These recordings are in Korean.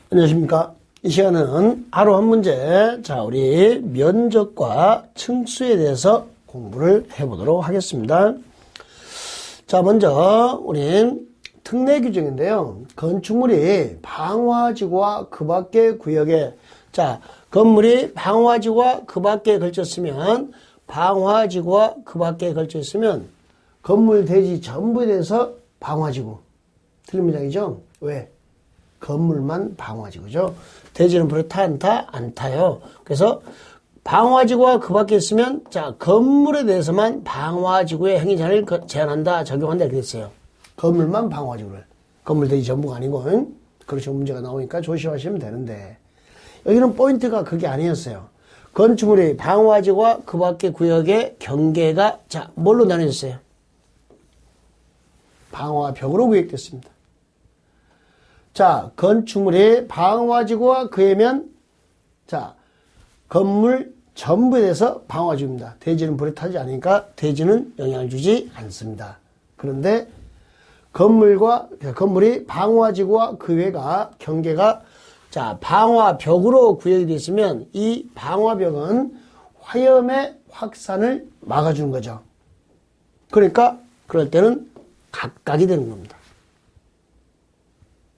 안녕하십니까. 이 시간은 하루 한 문제, 자, 우리 면적과 층수에 대해서 공부를 해보도록 하겠습니다. 자, 먼저 우린 특례 규정인데요. 건축물이 방화지구와 그 밖의 구역에, 자, 건물이 방화지구와 그 밖에 걸쳤으면, 방화지구와 그 밖에 걸쳐 있으면 건물 대지 전부에 대해서 방화지구. 틀린 문장이죠? 왜? 건물만 방화지구죠. 대지는 불에 타, 안 타? 안 타요. 그래서 방화지구가 그 밖에 있으면, 자, 건물에 대해서만 방화지구의 행위자를 제한한다, 적용한다, 이렇게 됐어요. 건물만 방화지구를. 건물 대지 전부가 아니고, 응? 그렇죠. 문제가 나오니까 조심하시면 되는데. 여기는 포인트가 그게 아니었어요. 건축물이 방화지구와 그 밖의 구역의 경계가, 자, 뭘로 나뉘어졌어요? 방화벽으로 구획됐습니다. 자, 건축물이 방화지구와 그에면, 자, 건물 전부에 대해서 방화지구입니다. 대지는 불에 타지 않으니까 대지는 영향을 주지 않습니다. 그런데 건물이 방화지구와 그 외가 경계가, 자, 방화벽으로 구역이 되어 있으면 이 방화벽은 화염의 확산을 막아주는 거죠. 그러니까 그럴 때는 각각이 되는 겁니다.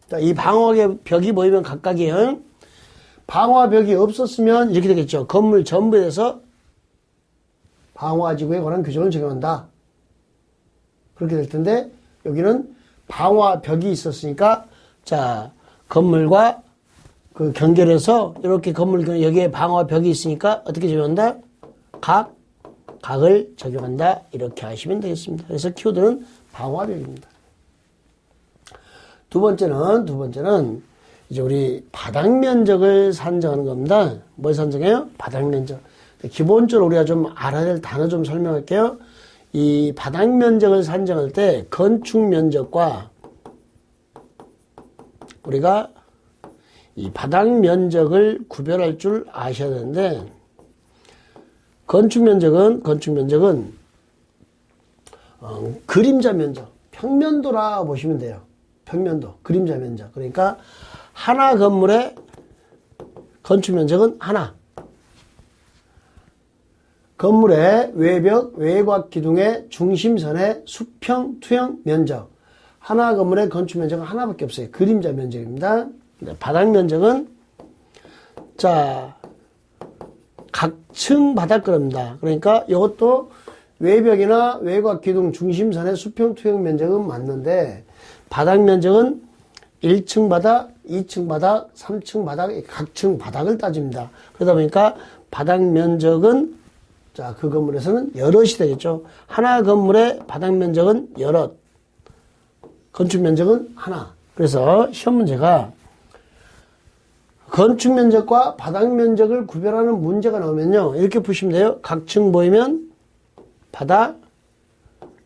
자, 이 방화벽이 모이면 각각이에요. 방화벽이 없었으면 이렇게 되겠죠. 건물 전부에 대해서 방화지구에 관한 규정을 적용한다. 그렇게 될 텐데 여기는 방화벽이 있었으니까, 자, 건물과 그 경계를 해서 이렇게 건물 여기에 방화벽이 있으니까 어떻게 적용한다? 각을 적용한다. 이렇게 하시면 되겠습니다. 그래서 키워드는 방화벽입니다. 두 번째는 이제 우리 바닥 면적을 산정하는 겁니다. 뭘 산정해요? 바닥 면적. 기본적으로 우리가 좀 알아야 될 단어 좀 설명할게요. 이 바닥 면적을 산정할 때 건축 면적과 우리가 이 바닥 면적을 구별할 줄 아셔야 되는데, 건축 면적은 그림자 면적, 평면도라 보시면 돼요. 평면도, 그림자 면적. 그러니까 하나 건물의 건축 면적은 하나. 건물의 외벽, 외곽 기둥의 중심선의 수평, 투영 면적. 하나 건물의 건축 면적은 하나밖에 없어요. 그림자 면적입니다. 바닥 면적은, 자, 각층 바닥걸음입니다. 그러니까 이것도 외벽이나 외곽 기둥 중심선의 수평, 투영 면적은 맞는데, 바닥 면적은 1층 바닥, 2층 바닥, 3층 바닥, 각층 바닥을 따집니다. 그러다 보니까 바닥 면적은, 자, 그 건물에서는 여럿이 되겠죠. 하나 건물의 바닥 면적은 여럿, 건축 면적은 하나. 그래서 시험 문제가 건축 면적과 바닥 면적을 구별하는 문제가 나오면요, 이렇게 푸시면 돼요. 각층 보이면 바닥,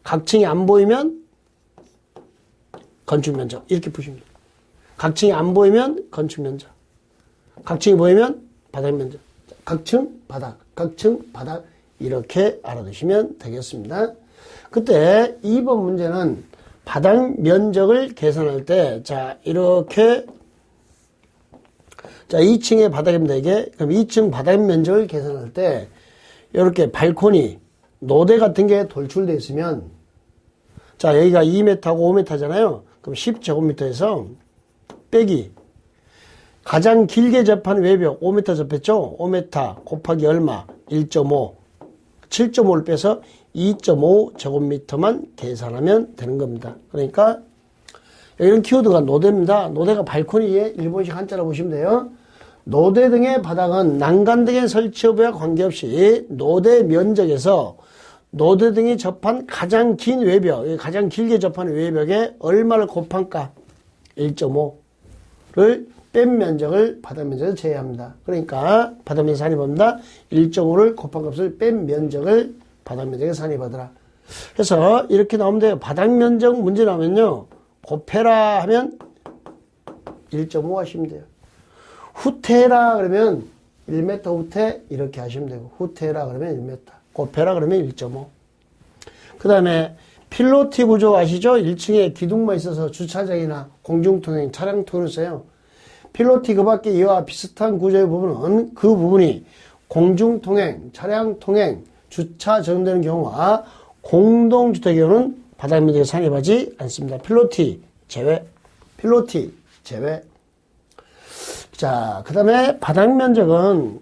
각층이 안 보이면 건축 면적. 이렇게 푸시면 돼요. 각층이 안 보이면 건축 면적, 각층이 보이면 바닥 면적. 각층, 바닥, 각층, 바닥. 이렇게 알아두시면 되겠습니다. 그때 2번 문제는 바닥 면적을 계산할 때, 자, 이렇게, 자, 2층의 바닥입니다, 이게. 그럼 2층 바닥 면적을 계산할 때, 이렇게 발코니, 노대 같은 게 돌출되어 있으면, 자, 여기가 2m하고 5m잖아요. 그럼 10제곱미터에서 빼기. 가장 길게 접한 외벽, 5m 접했죠? 5m 곱하기 얼마? 1.5. 7.5를 빼서 2.5제곱미터만 계산하면 되는 겁니다. 그러니까, 여기는 키워드가 노대입니다. 노대가 발코니에 일본식 한자로 보시면 돼요. 노대 등의 바닥은 난간 등의 설치 여부와 관계없이 노대 면적에서 노대 등이 접한 가장 긴 외벽, 가장 길게 접한 외벽에 얼마를 곱한가? 1.5를 뺀 면적을 바닥 면적에서 제외합니다. 그러니까 바닥 면적 산입합니다. 1.5를 곱한 값을 뺀 면적을 바닥 면적에 산입하더라. 그래서 이렇게 나오면 돼요. 바닥 면적 문제 나오면요, 곱해라 하면 1.5 하시면 돼요. 후퇴라 그러면 1m 후퇴 이렇게 하시면 되고, 후퇴라 그러면 1m, 곱해라 그러면 1.5. 그 다음에 필로티 구조 아시죠? 1층에 기둥만 있어서 주차장이나 공중통행, 차량 통행을 써요. 필로티 그 밖에 이와 비슷한 구조의 부분은 그 부분이 공중통행, 차량 통행, 주차 적용되는 경우와 공동주택의 경우는 바닥면적에 산입하지 않습니다. 필로티 제외. 필로티 제외. 자, 그 다음에 바닥면적은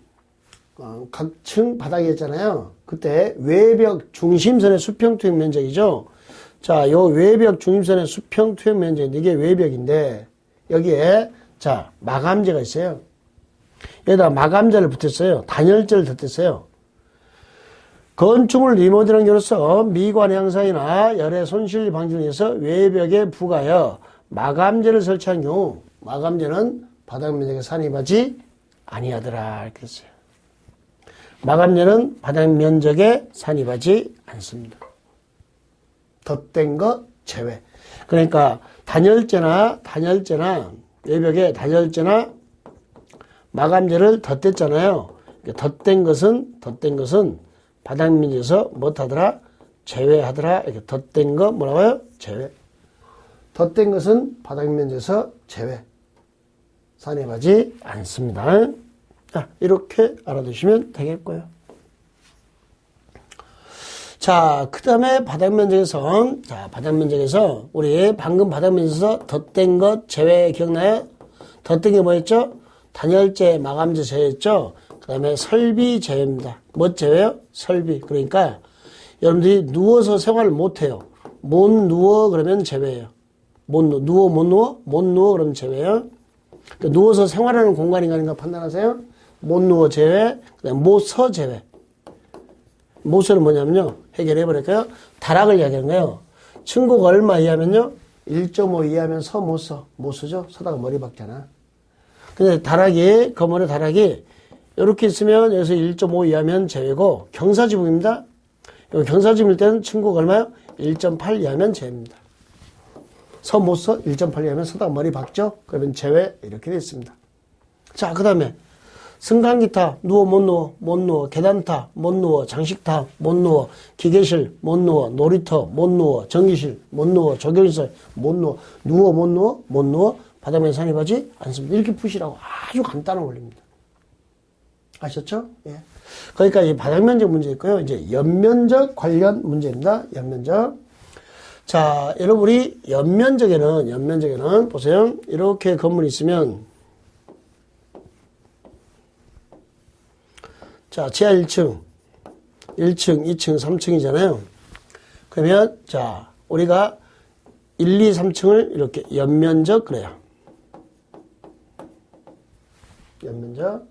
각층 바닥이었잖아요. 그때 외벽 중심선의 수평투영 면적이죠. 자, 요 외벽 중심선의 수평투영 면적인데 이게 외벽인데 여기에 자 마감재가 있어요. 여기다 마감재를 붙였어요. 단열재를 덧댔어요. 건축물 리모델링 경로서 미관 향상이나 열의 손실 방지를 위해서 외벽에 부가하여 마감재를 설치한 경우 마감재는 바닥 면적에 산입하지 아니하더라 이렇게 했어요. 마감재는 바닥 면적에 산입하지 않습니다. 덧댄 것 제외. 그러니까 단열재나 외벽에 단열재나 마감재를 덧댔잖아요. 덧댄 것은 바닥 면적에서 못하더라 제외하더라. 이렇게 덧댄 거 뭐라고요? 제외. 덧댄 것은 바닥 면적에서 제외. 산입하지 않습니다. 자, 이렇게 알아두시면 되겠고요. 자, 그 다음에 바닥 면적에서 우리 방금 바닥 면적에서 덧댄 것 제외 기억나요? 덧댄 게 뭐였죠? 단열재, 마감재 제외였죠? 그 다음에 설비 제외입니다. 뭐 제외요? 설비. 그러니까 여러분들이 누워서 생활을 못해요. 못 누워 그러면 제외예요. 못 누워 그러면 제외예요. 그러니까 누워서 생활하는 공간인가 아닌가 판단하세요. 못 누워 제외, 그 다음에 못 서 제외. 못 서는 뭐냐면요. 해결해 버릴까요? 다락을 이야기하는 거예요. 층고가 얼마 이하면요? 1.5 이하면 서 못 서. 못 서죠? 서다가 머리 박잖아. 근데 다락이, 건물의 다락이 이렇게 있으면 여기서 1.5 이하면 제외고 경사지붕입니다. 경사지붕일 때는 층고가 얼마요? 1.8 이하면 제외입니다. 서 못 서? 1.8 이하면 서다가 머리 박죠? 그러면 제외 이렇게 되어 있습니다. 자, 그 다음에 승강기 타, 누워 못 누워, 계단 타, 못 누워, 장식 타, 못 누워, 기계실 못 누워, 놀이터 못 누워, 전기실 못 누워, 조경시설 못 누워, 못 누워, 바닥면에 산입하지 않습니다. 이렇게 푸시라고 아주 간단한 원리입니다. 아셨죠? 예. 그러니까 이 바닥면적 문제 있고요. 이제 연면적 관련 문제입니다. 연면적. 자, 여러분 우리 연면적에는 보세요. 이렇게 건물이 있으면 자, 지하 1층, 2층, 3층이잖아요. 그러면 자, 우리가 1, 2, 3층을 이렇게 연면적 그래요. 연면적.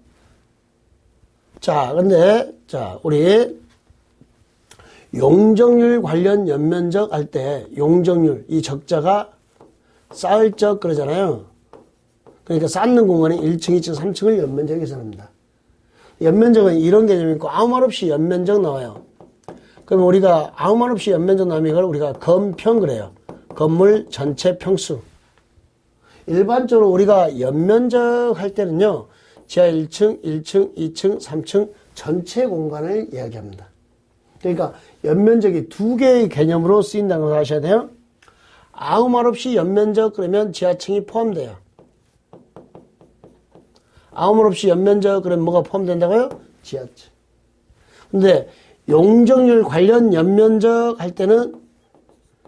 자, 근데 자, 우리 용적률 관련 연면적 할 때 용적률 이 적자가 쌓을 적 그러잖아요. 그러니까 쌓는 공간이 1층, 2층, 3층을 연면적에 계산합니다. 연면적은 이런 개념이 있고 아무 말 없이 연면적 나와요. 그럼 우리가 아무 말 없이 연면적 나오면 이걸 우리가 건평 그래요. 건물 전체 평수. 일반적으로 우리가 연면적 할 때는요. 지하 1층, 2층, 3층 전체 공간을 이야기합니다. 그러니까 연면적이 두 개의 개념으로 쓰인다는 걸 아셔야 돼요. 아무 말 없이 연면적 그러면 지하층이 포함돼요. 아무 말 없이 연면적 그러면 뭐가 포함된다고요? 지하층. 근데 용적률 관련 연면적 할 때는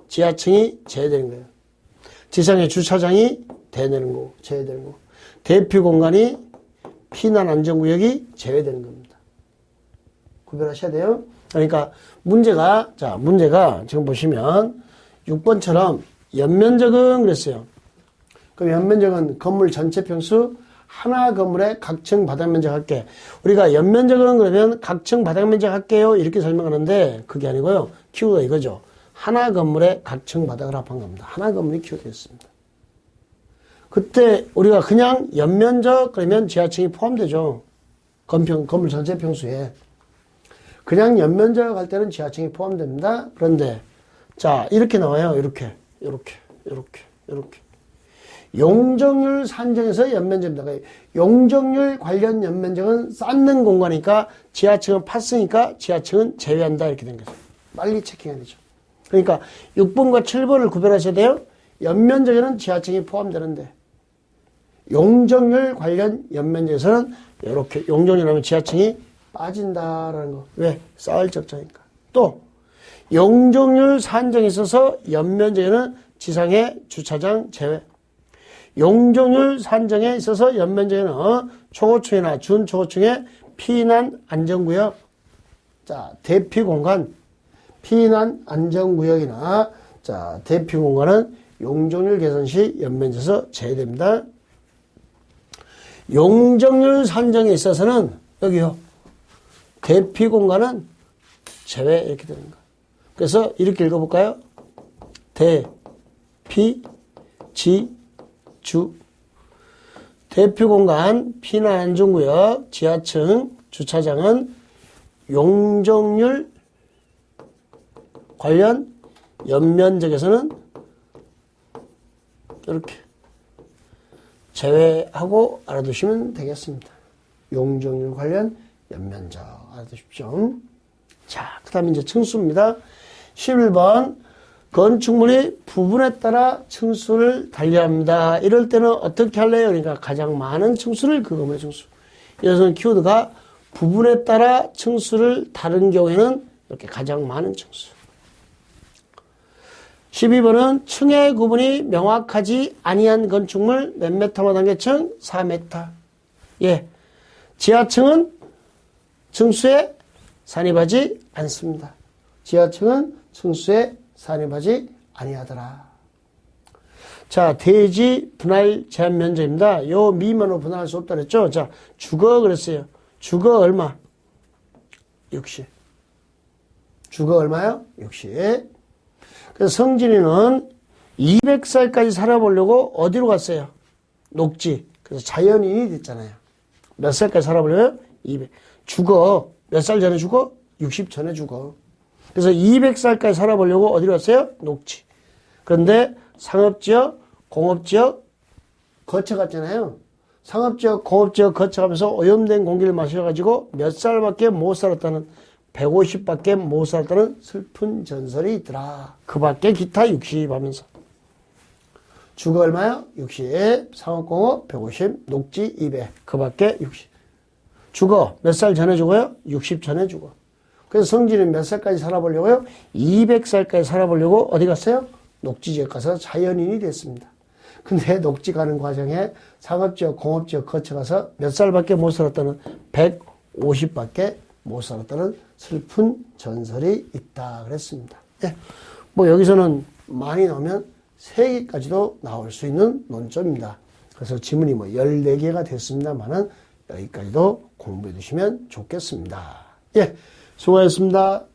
지하층이 제외되는 거예요. 지상의 주차장이 대내는 거고 제외되는 거고 대피 공간이 피난 안전구역이 제외되는 겁니다. 구별하셔야 돼요. 그러니까 문제가 지금 보시면 6번처럼 연면적은 그랬어요. 그럼 연면적은 건물 전체 평수 하나 건물의 각층 바닥면적 할게. 우리가 연면적은 그러면 각층 바닥면적 할게요. 이렇게 설명하는데 그게 아니고요. 키워드가 이거죠. 하나 건물의 각층 바닥을 합한 겁니다. 하나 건물이 키워드였습니다. 그때 우리가 그냥 연면적 그러면 지하층이 포함되죠. 건물 전체 평수에. 그냥 연면적 할 때는 지하층이 포함됩니다. 그런데 자 이렇게 나와요. 이렇게. 용적률 산정에서 연면적입니다. 용적률 관련 연면적은 쌓는 공간이니까 지하층은 팠으니까 지하층은 제외한다 이렇게 된 거죠. 빨리 체킹해야 되죠. 그러니까 6번과 7번을 구별하셔야 돼요. 연면적에는 지하층이 포함되는데 용적률 관련 연면적에서는 이렇게 용적률 하면 지하층이 빠진다라는 거. 왜? 쌓을 적자니까. 또 용적률 산정에 있어서 연면적에는 지상의 주차장 제외. 용적률 산정에 있어서 연면적에는 초고층이나 준초고층의 피난 안전구역, 자 대피 공간, 피난 안전구역이나 자 대피 공간은 용적률 개선 시 연면적에서 제외됩니다. 용적률 산정에 있어서는 여기요 대피 공간은 제외 이렇게 되는 거. 그래서 이렇게 읽어볼까요? 대피 지주 대피 공간 피난 안전구역 지하층 주차장은 용적률 관련 연면적에서는 이렇게 제외하고 알아두시면 되겠습니다. 용적률 관련 연면적 알아두십시오. 자, 그 다음에 이제 층수입니다. 11번 건축물이 부분에 따라 층수를 달리합니다. 이럴 때는 어떻게 할래요? 그러니까 가장 많은 층수를 그거면 층수. 여기서는 키워드가 부분에 따라 층수를 다른 경우에는 이렇게 가장 많은 층수. 12번은 층의 구분이 명확하지 아니한 건축물 몇 메타마 단계층? 4m. 예. 지하층은 층수에 산입하지 않습니다. 지하층은 층수에 산입하지 아니하더라. 자, 대지 분할 제한 면적입니다. 요 미만으로 분할할 수 없다 그랬죠? 자, 주거 그랬어요. 주거 얼마? 60. 주거 얼마요? 60. 그래서 성진이는 200살까지 살아보려고 어디로 갔어요? 녹지. 그래서 자연인이 됐잖아요. 몇 살까지 살아보려고요? 200. 죽어. 몇 살 전에 죽어? 60 전에 죽어. 그래서 200살까지 살아보려고 어디로 갔어요? 녹지. 그런데 상업지역, 공업지역 거쳐갔잖아요. 상업지역, 공업지역 거쳐가면서 오염된 공기를 마셔가지고 몇 살밖에 못 살았다는 150밖에 못 살았다는 슬픈 전설이 있더라. 그 밖에 기타 60 하면서. 주거 얼마요? 60. 상업공업 150. 녹지 200. 그 밖에 60. 주거 몇 살 전에 죽어요? 60 전에 죽어. 그래서 성진은 몇 살까지 살아보려고요? 200살까지 살아보려고 어디 갔어요? 녹지지역 가서 자연인이 됐습니다. 근데 녹지 가는 과정에 상업지역, 공업지역 거쳐가서 몇 살밖에 못 살았다는 150밖에 못 살았다는 슬픈 전설이 있다 그랬습니다. 예. 뭐 여기서는 많이 나오면 3개까지도 나올 수 있는 논점입니다. 그래서 지문이 뭐 14개가 됐습니다만은 여기까지도 공부해 두시면 좋겠습니다. 예. 수고하셨습니다.